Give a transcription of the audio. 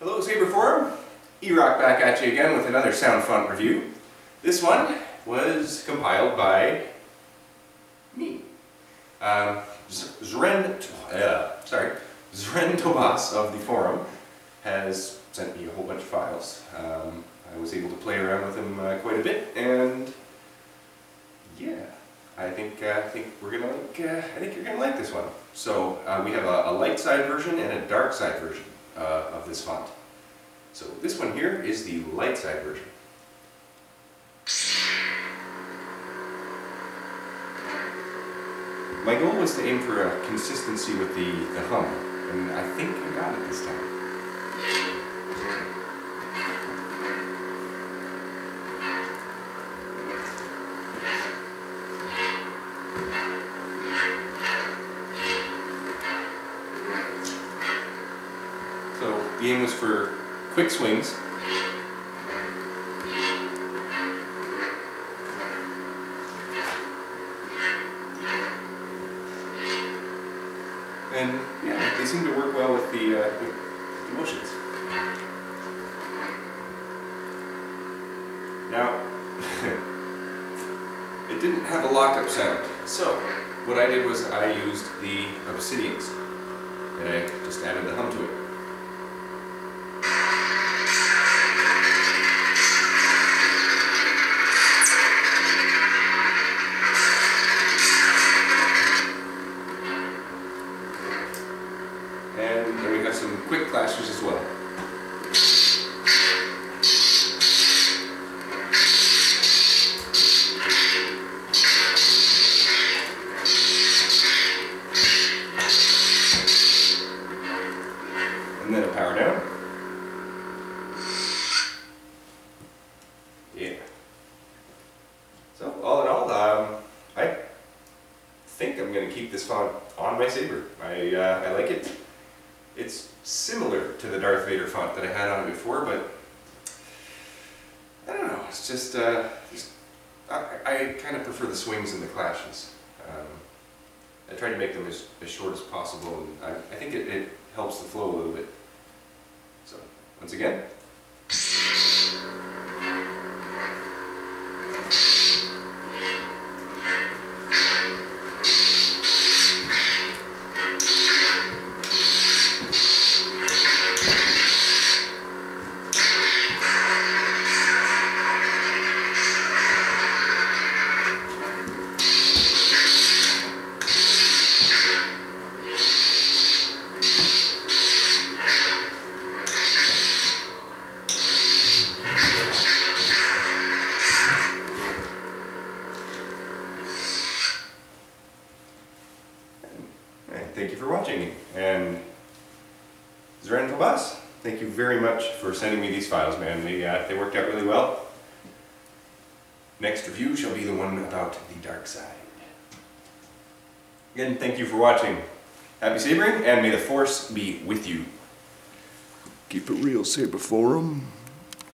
Hello Saber Forum, Eerockk back at you again with another sound font review. This one was compiled by me. Zren Tobas of the forum has sent me a whole bunch of files. I was able to play around with them quite a bit, and yeah, I think we're gonna like. I think you're gonna like this one. So we have a light side version and a dark side version of this font. So this one here is the light side version. My goal was to aim for a consistency with the hum, and I think I got it this time. So the aim was for quick swings. And yeah, they seem to work well with the motions. Now, it didn't have a lockup sound, so what I did was I used the obsidians, and I just added the hum to it. And then we got some quick clashes as well. And then a power down. Yeah. So all in all, I think I'm going to keep this font on my Saber. I like it. It's similar to the Darth Vader font that I had on it before, but I don't know, it's just, I kind of prefer the swings and the clashes. I try to make them as short as possible, and I think it helps the flow a little bit. So, once again. Thank you for watching, and Zren Tobas, thank you very much for sending me these files, man. They worked out really well. Next review shall be the one about the dark side. Again, thank you for watching. Happy sabering, and may the Force be with you. Keep it real, Saber Forum.